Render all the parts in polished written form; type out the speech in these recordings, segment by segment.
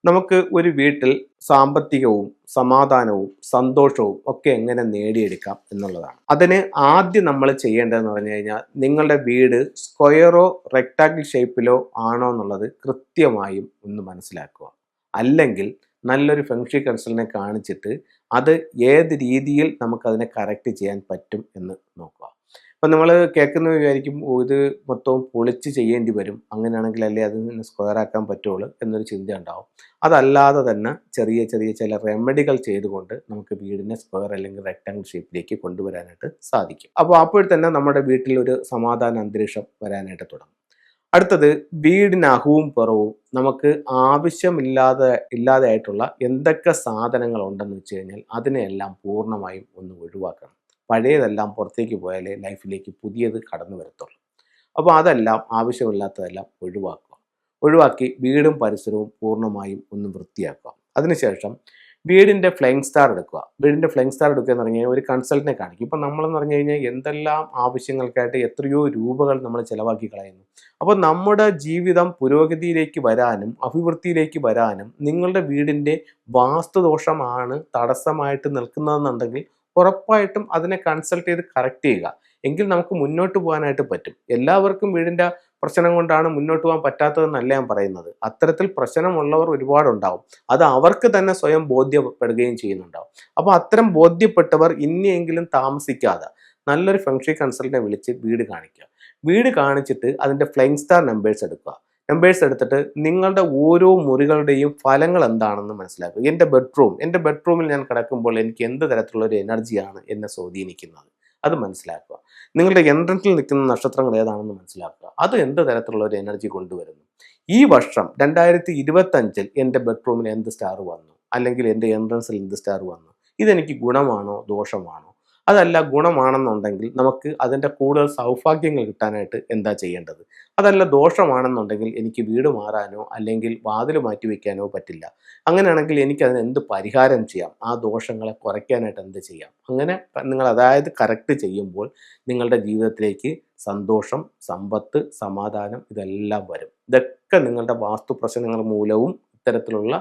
നമുക്ക് ഒരു വീട്ടിൽ സാമ്പത്തികവും സമാധാനവും സന്തോഷവും ഒക്കെ എങ്ങനെ നേടിയെടുക്കാം എന്നുള്ളതാണ്. അതിന് ആദ്യം നമ്മൾ ചെയ്യേണ്ടതെന്ന് പറഞ്ഞു കഴിഞ്ഞാൽ നിങ്ങളുടെ വീട് സ്ക്വയറോ റെക്ടാങ്കിൾ ഷേപ്പിലോ ആണോ എന്നുള്ളത് കൃത്യമായും ഒന്ന് മനസ്സിലാക്കുക. അല്ലെങ്കിൽ നല്ലൊരു ഫെങ്ഷി കൺസൾട്ടിനെ കാണിച്ചിട്ട് അത് ഏത് രീതിയിൽ നമുക്കതിനെ കറക്റ്റ് ചെയ്യാൻ പറ്റും എന്ന് നോക്കുക. അപ്പം നമ്മൾ കേൾക്കുന്നത് വിചാരിക്കും ഇത് മൊത്തവും പൊളിച്ച് ചെയ്യേണ്ടി വരും, അങ്ങനെയാണെങ്കിൽ അല്ലേ അതിന് സ്ക്വയർ ആക്കാൻ പറ്റുള്ളൂ എന്നൊരു ചിന്ത ഉണ്ടാവും. അതല്ലാതെ തന്നെ ചെറിയ ചെറിയ ചില റെമഡികൾ ചെയ്തുകൊണ്ട് നമുക്ക് വീടിനെ സ്ക്വയർ അല്ലെങ്കിൽ റെക്ടാങ്കിൾ ഷേപ്പിലേക്ക് കൊണ്ടുവരാനായിട്ട് സാധിക്കും. അപ്പോൾ തന്നെ നമ്മുടെ വീട്ടിൽ ഒരു സമാധാന അന്തരീക്ഷം വരാനായിട്ട് തുടങ്ങും. അടുത്തത്, വീടിന് അകവും പുറവും നമുക്ക് ഇല്ലാതെയായിട്ടുള്ള എന്തൊക്കെ സാധനങ്ങൾ ഉണ്ടെന്ന് വെച്ച് കഴിഞ്ഞാൽ അതിനെയെല്ലാം പൂർണ്ണമായും ഒന്ന് ഒഴിവാക്കണം. പഴയതെല്ലാം പുറത്തേക്ക് പോയാലേ ലൈഫിലേക്ക് പുതിയത് കടന്നു വരത്തുള്ളൂ. അപ്പോൾ അതെല്ലാം ആവശ്യമില്ലാത്തതെല്ലാം ഒഴിവാക്കി വീടും പരിസരവും പൂർണ്ണമായും ഒന്ന് വൃത്തിയാക്കുക. അതിനുശേഷം വീടിൻ്റെ ഫ്ലൈങ് സ്റ്റാർ എടുക്കുക. വീടിൻ്റെ ഫ്ലൈങ് സ്റ്റാർ എടുക്കുക എന്ന് പറഞ്ഞു കഴിഞ്ഞാൽ ഒരു കൺസൾട്ടിനെ കാണിക്കും. ഇപ്പം നമ്മളെന്ന് പറഞ്ഞു കഴിഞ്ഞാൽ എന്തെല്ലാം ആവശ്യങ്ങൾക്കായിട്ട് എത്രയോ രൂപകൾ നമ്മൾ ചിലവാക്കി കളയുന്നു. അപ്പോൾ നമ്മുടെ ജീവിതം പുരോഗതിയിലേക്ക് വരാനും അഭിവൃദ്ധിയിലേക്ക് വരാനും നിങ്ങളുടെ വീടിൻ്റെ വാസ്തുദോഷമാണ് തടസ്സമായിട്ട് നിൽക്കുന്നതെന്നുണ്ടെങ്കിൽ ഉറപ്പായിട്ടും അതിനെ കൺസൾട്ട് ചെയ്ത് കറക്റ്റ് ചെയ്യുക. എങ്കിൽ നമുക്ക് മുന്നോട്ട് പോകാനായിട്ട് പറ്റും. എല്ലാവർക്കും വീടിൻ്റെ പ്രശ്നം കൊണ്ടാണ് മുന്നോട്ട് പോകാൻ പറ്റാത്തതെന്നല്ല ഞാൻ പറയുന്നത്. അത്തരത്തിൽ പ്രശ്നമുള്ളവർ ഒരുപാടുണ്ടാവും. അത് അവർക്ക് തന്നെ സ്വയം ബോധ്യപ്പെടുകയും ചെയ്യുന്നുണ്ടാവും. അപ്പോൾ അത്തരം ബോധ്യപ്പെട്ടവർ ഇനിയെങ്കിലും താമസിക്കാതെ നല്ലൊരു ഫെങ്ഷി കൺസൾട്ടിനെ വിളിച്ച് വീട് കാണിക്കുക. വീട് കാണിച്ചിട്ട് അതിൻ്റെ ഫ്ലൈങ് സ്റ്റാർ നമ്പേഴ്സ് എടുക്കുക. നമ്പേഴ്സ് എടുത്തിട്ട് നിങ്ങളുടെ ഓരോ മുറികളുടെയും ഫലങ്ങൾ എന്താണെന്ന് മനസ്സിലാക്കുക. എൻ്റെ ബെഡ്റൂമിൽ ഞാൻ കിടക്കുമ്പോൾ എനിക്ക് എന്ത് തരത്തിലുള്ള ഒരു എനർജിയാണ് എന്നെ സ്വാധീനിക്കുന്നത് അത് മനസ്സിലാക്കുക. നിങ്ങളുടെ എൻട്രൻസിൽ നിൽക്കുന്ന നക്ഷത്രങ്ങൾ ഏതാണെന്ന് മനസ്സിലാക്കുക. അത് എന്ത് തരത്തിലുള്ള ഒരു എനർജി കൊണ്ടുവരുന്നു. ഈ വർഷം 2025 എൻ്റെ ബെഡ്റൂമിൽ എന്ത് സ്റ്റാർ വന്നു, അല്ലെങ്കിൽ എൻ്റെ എൻട്രൻസിൽ എന്ത് സ്റ്റാർ വന്നു, ഇതെനിക്ക് ഗുണമാണോ ദോഷമാണോ? അതല്ല ഗുണമാണെന്നുണ്ടെങ്കിൽ നമുക്ക് അതിൻ്റെ കൂടുതൽ സൗഭാഗ്യങ്ങൾ കിട്ടാനായിട്ട് എന്താ ചെയ്യേണ്ടത്? അതല്ല ദോഷമാണെന്നുണ്ടെങ്കിൽ എനിക്ക് വീട് മാറാനോ അല്ലെങ്കിൽ വാതിൽ മാറ്റി വയ്ക്കാനോ പറ്റില്ല. അങ്ങനെയാണെങ്കിൽ എനിക്കതിന് എന്ത് പരിഹാരം ചെയ്യാം? ആ ദോഷങ്ങളെ കുറയ്ക്കാനായിട്ട് എന്ത് ചെയ്യാം? അങ്ങനെ നിങ്ങൾ അതായത് കറക്റ്റ് ചെയ്യുമ്പോൾ നിങ്ങളുടെ ജീവിതത്തിലേക്ക് സന്തോഷം, സമ്പത്ത്, സമാധാനം ഇതെല്ലാം വരും. ഇതൊക്കെ നിങ്ങളുടെ വാസ്തു പ്രശ്നങ്ങൾ മൂലവും ഇത്തരത്തിലുള്ള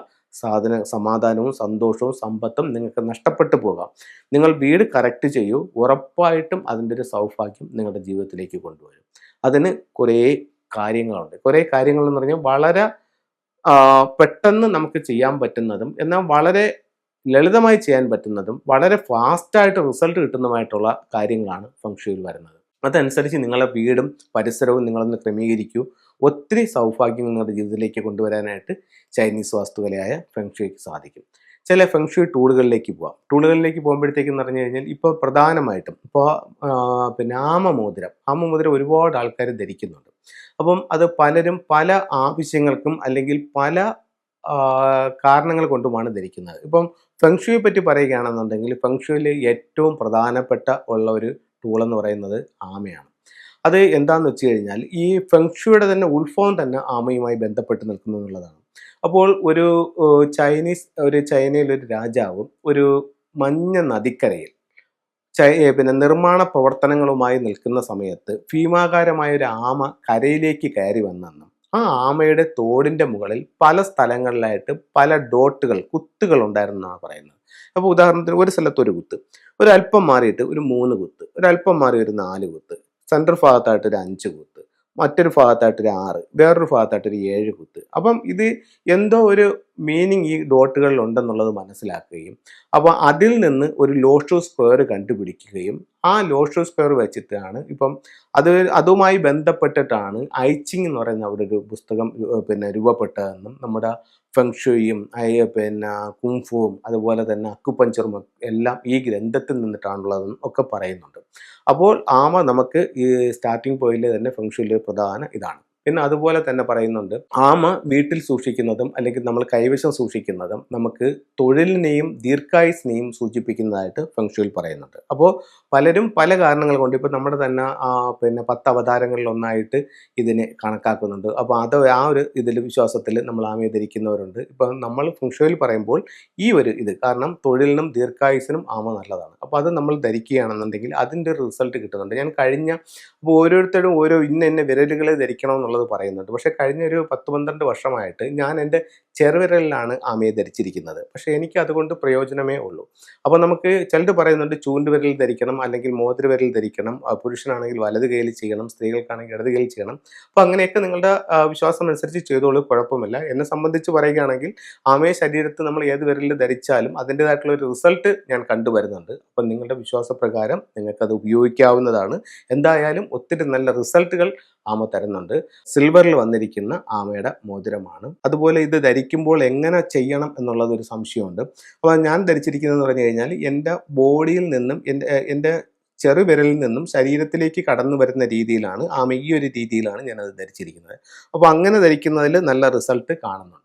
സമാധാനവും സന്തോഷവും സമ്പത്തും നിങ്ങൾക്ക് നഷ്ടപ്പെട്ടു പോകാം. നിങ്ങൾ വീട് കറക്റ്റ് ചെയ്യൂ, ഉറപ്പായിട്ടും അതിൻ്റെ ഒരു സൗഭാഗ്യം നിങ്ങളുടെ ജീവിതത്തിലേക്ക് കൊണ്ടുവരും. അതിന് കുറേ കാര്യങ്ങളുണ്ട്. കുറേ കാര്യങ്ങൾ എന്ന് പറഞ്ഞാൽ വളരെ പെട്ടെന്ന് നമുക്ക് ചെയ്യാൻ പറ്റുന്നതും എന്നാൽ വളരെ ലളിതമായി ചെയ്യാൻ പറ്റുന്നതും വളരെ ഫാസ്റ്റായിട്ട് റിസൾട്ട് കിട്ടുന്നതുമായിട്ടുള്ള കാര്യങ്ങളാണ് ഫെങ്ഷുയിൽ വരുന്നത്. അതനുസരിച്ച് നിങ്ങളുടെ വീടും പരിസരവും നിങ്ങളൊന്ന് ക്രമീകരിക്കൂ. ഒത്തിരി സൗഭാഗ്യം നിങ്ങളുടെ ജീവിതത്തിലേക്ക് കൊണ്ടുവരാനായിട്ട് ചൈനീസ് വാസ്തുകലയായ ഫെങ്ഷുയ്ക്ക് സാധിക്കും. ചില ഫെങ്ഷുയ് ടൂളുകളിലേക്ക് പോകുമ്പോഴത്തേക്കെന്ന് പറഞ്ഞു കഴിഞ്ഞാൽ ഇപ്പോൾ പ്രധാനമായിട്ടും ആമമോതിരം ഒരുപാട് ആൾക്കാർ ധരിക്കുന്നുണ്ട്. അപ്പം അത് പലരും പല ആവശ്യങ്ങൾക്കും അല്ലെങ്കിൽ പല കാരണങ്ങൾ കൊണ്ടുമാണ് ധരിക്കുന്നത്. ഇപ്പം ഫെങ്ഷുയെ പറ്റി പറയുകയാണെന്നുണ്ടെങ്കിൽ ഫെങ്ഷുയിൽ ഏറ്റവും പ്രധാനപ്പെട്ട ഉള്ള ഒരു ടൂൾ എന്ന് പറയുന്നത് ആമയാണ്. അത് എന്താണെന്ന് വെച്ച് കഴിഞ്ഞാൽ ഈ ഫെങ്ഷുയുടെ തന്നെ ഉത്ഭവം തന്നെ ആമയുമായി ബന്ധപ്പെട്ട് നിൽക്കുന്നു എന്നുള്ളതാണ്. അപ്പോൾ ചൈനയിലൊരു രാജാവും ഒരു മഞ്ഞ നദിക്കരയിൽ നിർമ്മാണ പ്രവർത്തനങ്ങളുമായി നിൽക്കുന്ന സമയത്ത് ഭീമാകാരമായ ഒരു ആമ കരയിലേക്ക് കയറി വന്നെന്നും ആ ആമയുടെ തോടിൻ്റെ മുകളിൽ പല സ്ഥലങ്ങളിലായിട്ട് പല കുത്തുകൾ ഉണ്ടായിരുന്നാണ് പറയുന്നത്. അപ്പോൾ ഉദാഹരണത്തിന് ഒരു സ്ഥലത്ത് ഒരു കുത്ത്, ഒരല്പം മാറിയിട്ട് ഒരു 3 കുത്ത്, ഒരല്പം മാറി ഒരു 4 കുത്ത്, സെൻട്രൽ ഭാഗത്തായിട്ട് ഒരു 5 കുത്ത്, മറ്റൊരു ഭാഗത്തായിട്ട് ഒരു 6, വേറൊരു ഭാഗത്തായിട്ട് ഒരു 7 കുത്ത്. അപ്പം ഇത് എന്തോ ഒരു മീനിങ് ഈ ഡോട്ടുകളിൽ ഉണ്ടെന്നുള്ളത് മനസ്സിലാക്കുകയും അപ്പോൾ അതിൽ നിന്ന് ഒരു ലോഷോ സ്ക്വയർ കണ്ടുപിടിക്കുകയും ആ ലോഷോ സ്ക്വയർ വെച്ചിട്ടാണ് ഇപ്പം അതുമായി ബന്ധപ്പെട്ടിട്ടാണ് ഐച്ചിങ് എന്ന് പറയുന്ന അവിടെ ഒരു പുസ്തകം രൂപപ്പെട്ടതെന്നും നമ്മുടെ ഫെങ്ഷുയും കുംഫുവും അതുപോലെ തന്നെ അക്കുപഞ്ചറും എല്ലാം ഈ ഗ്രന്ഥത്തിൽ നിന്നിട്ടാണുള്ളതെന്നും ഒക്കെ പറയുന്നുണ്ട്. അപ്പോൾ ആമ നമുക്ക് ഈ സ്റ്റാർട്ടിംഗ് പോയിന്റിൽ തന്നെ ഫെങ്ഷുയിലെ പ്രധാന ഇതാണ്. പിന്നെ അതുപോലെ തന്നെ പറയുന്നുണ്ട് ആമ വീട്ടിൽ സൂക്ഷിക്കുന്നതും അല്ലെങ്കിൽ നമ്മൾ കൈവശം സൂക്ഷിക്കുന്നതും നമുക്ക് തൊഴിലിനെയും ദീർഘായുസിനെയും സൂചിപ്പിക്കുന്നതായിട്ട് ഫെങ്ഷുയിൽ പറയുന്നുണ്ട്. അപ്പോൾ പലരും പല കാരണങ്ങൾ കൊണ്ട് ഇപ്പോൾ നമ്മുടെ തന്നെ 10 അവതാരങ്ങളിലൊന്നായിട്ട് ഇതിനെ കണക്കാക്കുന്നുണ്ട്. അപ്പോൾ അത് ആ ഒരു വിശ്വാസത്തിൽ നമ്മൾ ആമയെ ധരിക്കുന്നവരുണ്ട്. ഇപ്പം നമ്മൾ ഫെങ്ഷുയിൽ പറയുമ്പോൾ ഈ ഒരു കാരണം തൊഴിലിനും ദീർഘായുസിനും ആമ നല്ലതാണ്. അപ്പോൾ അത് നമ്മൾ ധരിക്കുകയാണെന്നുണ്ടെങ്കിൽ അതിൻ്റെ ഒരു റിസൾട്ട് കിട്ടുന്നുണ്ട്. ഞാൻ കഴിഞ്ഞ അപ്പോൾ ഓരോരുത്തരും ഓരോ ഇന്ന വിരലുകളെ ധരിക്കണമെന്നുള്ള എന്നുള്ളത് പറയുന്നുണ്ട്. പക്ഷേ കഴിഞ്ഞ ഒരു 10, 12 വർഷമായിട്ട് ഞാൻ എൻ്റെ ചെറുവിരലിലാണ് ആമയെ ധരിച്ചിരിക്കുന്നത്. പക്ഷേ എനിക്ക് അതുകൊണ്ട് പ്രയോജനമേ ഉള്ളൂ. അപ്പോൾ നമുക്ക് ചിലർ പറയുന്നുണ്ട് ചൂണ്ടുവിരൽ ധരിക്കണം, അല്ലെങ്കിൽ മോതിരവിരൽ ധരിക്കണം, പുരുഷനാണെങ്കിൽ വലത് കൈയിൽ ചെയ്യണം, സ്ത്രീകൾക്കാണെങ്കിൽ ഇടത് കൈയിൽ ചെയ്യണം. അപ്പോൾ അങ്ങനെയൊക്കെ നിങ്ങളുടെ വിശ്വാസം അനുസരിച്ച് ചെയ്തോളൂ, കുഴപ്പമില്ല. എന്നെ സംബന്ധിച്ച് പറയുകയാണെങ്കിൽ ആമയെ ശരീരത്ത് നമ്മൾ ഏത് വിരലിൽ ധരിച്ചാലും അതിൻ്റേതായിട്ടുള്ള ഒരു റിസൾട്ട് ഞാൻ കണ്ടുവരുന്നുണ്ട്. അപ്പം നിങ്ങളുടെ വിശ്വാസപ്രകാരം നിങ്ങൾക്കത് ഉപയോഗിക്കാവുന്നതാണ്. എന്തായാലും ഒത്തിരി നല്ല റിസൾട്ടുകൾ ആമ തരുന്നുണ്ട്. സിൽവറിൽ വന്നിരിക്കുന്ന ആമയുടെ മോതിരമാണ്. അതുപോലെ ഇത് ധരിക്കുമ്പോൾ എങ്ങനെ ചെയ്യണം എന്നുള്ളത് ഒരു സംശയമുണ്ട്. അപ്പോൾ ഞാൻ ധരിച്ചിരിക്കുന്നതെന്ന് പറഞ്ഞു കഴിഞ്ഞാൽ എൻ്റെ ബോഡിയിൽ നിന്നും എൻ്റെ ചെറുവിരലിൽ നിന്നും ശരീരത്തിലേക്ക് കടന്നു വരുന്ന രീതിയിലാണ്, ആമ ഈ ഒരു രീതിയിലാണ് ഞാനത് ധരിച്ചിരിക്കുന്നത്. അപ്പോൾ അങ്ങനെ ധരിക്കുന്നതിൽ നല്ല റിസൾട്ട് കാണുന്നുണ്ട്.